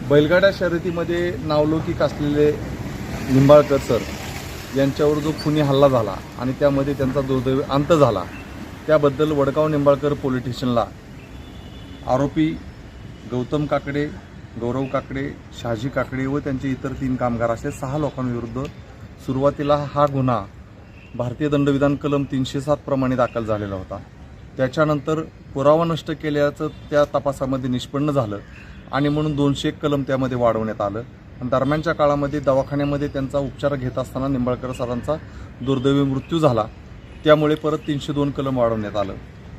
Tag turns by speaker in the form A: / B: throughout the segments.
A: बैलगाडा शर्यतीमध्ये नावलौकिक असलेले निंबाळकर सर यांच्यावर जो खुनी हल्ला झाला आणि त्यामध्ये त्यांचा दुर्दैवी अंत झाला, त्याबद्दल वडगाव निंबाळकर पोलीस स्टेशनला आरोपी गौतम काकडे, गौरव काकडे, शहाजी काकडे व त्यांचे इतर 3 कामगार असे 6 लोकांविरुद्ध सुरुवातीला हा गुन्हा भारतीय दंडविधान कलम 307 प्रमाणे दाखल झालेला होता। त्याच्यानंतर पुरावा नष्ट केल्याचं त्या तपासामध्ये निष्पन्न झालं आणि म्हणून 201 कलम त्यामध्ये वाढवण्यात आलं आणि दरम्यानच्या काळामध्ये दवाखान्यामध्ये त्यांचा उपचार घेत असताना निंबाळकर सरांचा दुर्दैवी मृत्यू झाला, त्यामुळे परत 302 कलम वाढवण्यात आलं।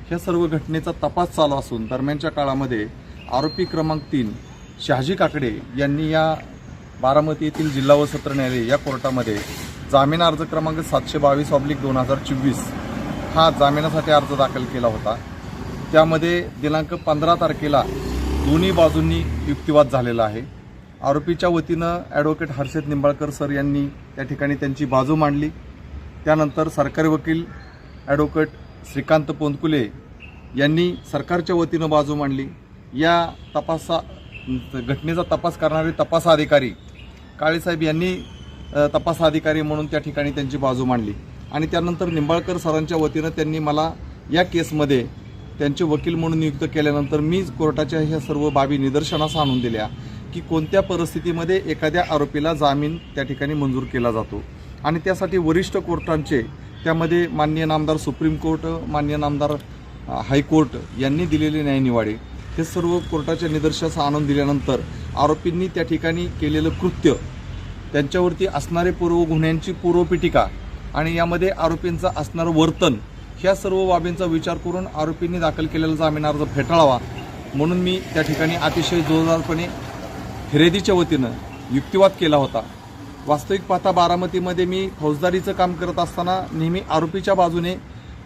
A: ह्या सर्व घटनेचा तपास चालू असून दरम्यानच्या काळामध्ये आरोपी क्रमांक 3 शहाजी काकडे यांनी या बारामती येथील जिल्हा व सत्र न्यायालय या कोर्टामध्ये जामीन अर्ज क्रमांक 722/2024 हा जामिनासाठी अर्ज दाखल केला होता। त्यामध्ये दिनांक 15 तारखेला दोन्ही बाजूंनी युक्तिवाद झालेला आहे। आरोपीच्या वतीनं ॲडव्होकेट हर्षद निंबाळकर सर यांनी त्या ठिकाणी त्यांची बाजू मांडली। त्यानंतर सरकारी वकील ॲडव्होकेट श्रीकांत पोंदकुले यांनी सरकारच्या वतीनं बाजू मांडली। या घटनेचा तपास करणारे तपास अधिकारी काळेसाहेब यांनी तपास अधिकारी म्हणून त्या ठिकाणी त्यांची बाजू मांडली आणि त्यानंतर निंबाळकर सरांच्या वतीनं त्यांनी मला या केसमध्ये त्यांचे वकील म्हणून नियुक्त केल्यानंतर मी कोर्टाच्या ह्या सर्व बाबी निदर्शनास आणून दिल्या की कोणत्या परिस्थितीमध्ये एखाद्या आरोपीला जामीन त्या ठिकाणी मंजूर केला जातो आणि त्यासाठी वरिष्ठ कोर्टांचे त्यामध्ये माननीय नामदार सुप्रीम कोर्ट, माननीय नामदार हायकोर्ट यांनी दिलेले न्यायनिवाडे हे सर्व कोर्टाच्या निदर्शनास आणून दिल्यानंतर आरोपींनी त्या ठिकाणी केलेलं कृत्य, त्यांच्यावरती असणारे पूर्व गुन्ह्यांची पूर्वपीठिका आणि यामध्ये आरोपींचं असणारं वर्तन, ह्या सर्व बाबींचा विचार करून आरोपींनी दाखल केलेला जामीन अर्ज फेटाळावा म्हणून मी त्या ठिकाणी अतिशय जोरदारपणे फिर्यादीच्या वतीनं युक्तिवाद केला होता। वास्तविक पाहता बारामतीमध्ये मी फौजदारीचं काम करत असताना नेहमी आरोपीच्या बाजूने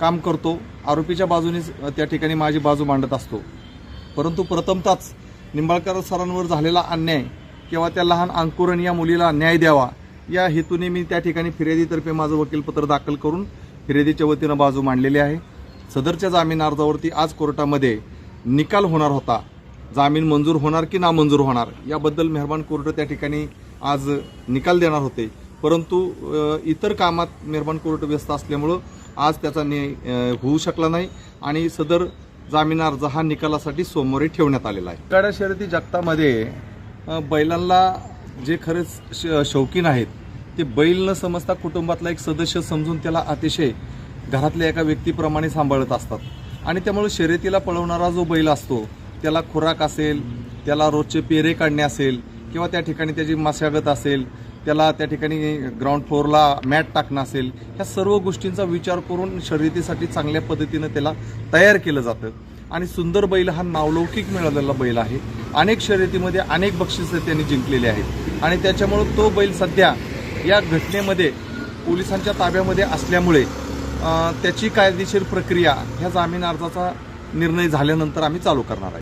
A: काम करतो, आरोपीच्या बाजूने त्या ठिकाणी माझी बाजू मांडत असतो। परंतु प्रथमतःच निंबाळकर सरांवर झालेला अन्याय किंवा त्या लहान अंकुरण या मुलीला न्याय द्यावा या हेतूने मी त्या ठिकाणी फिर्यादीतर्फे माझं वकीलपत्र दाखल करून फिर्यादीच्या वतीनं बाजू मांडलेली आहे। सदरच्या जामीन अर्जावरती आज कोर्टामध्ये निकाल होणार होता, जामीन मंजूर होणार की नामंजूर होणार याबद्दल मेहरबान कोर्ट त्या ठिकाणी आज निकाल देणार होते, परंतु इतर कामात मेहरबान कोर्ट व्यस्त असल्यामुळं आज त्याचा होऊ शकला नाही आणि सदर जामीन अर्ज हा निकालासाठी सोमवारी ठेवण्यात आलेला आहे। गाड्या शर्यती जगतामध्ये बैलांना जे खरेच शौकीन आहेत ते बैल न समजता कुटुंबातला एक सदस्य समजून त्याला अतिशय घरातल्या एका व्यक्तीप्रमाणे सांभाळत असतात आणि त्यामुळे शर्यतीला पळवणारा जो बैल असतो त्याला खुराक असेल, त्याला रोजचे पेरे काढणे असेल किंवा त्या ठिकाणी त्याची मशागत असेल, त्याला त्या ठिकाणी ग्राउंड फ्लोअरला मॅट टाकणं असेल, ह्या सर्व गोष्टींचा विचार करून शर्यतीसाठी चांगल्या पद्धतीनं त्याला तयार केलं जातं आणि सुंदर बैल हा नावलौकिक मिळालेला बैल आहे। अनेक शर्यतीमध्ये अनेक बक्षिसं त्यांनी जिंकलेली आहेत आणि त्याच्यामुळं तो बैल सध्या या घटनेमध्ये पोलिसांच्या ताब्यामध्ये असल्यामुळे त्याची कायदेशीर प्रक्रिया ह्या जामीन अर्जाचा निर्णय झाल्यानंतर आम्ही चालू करणार आहे।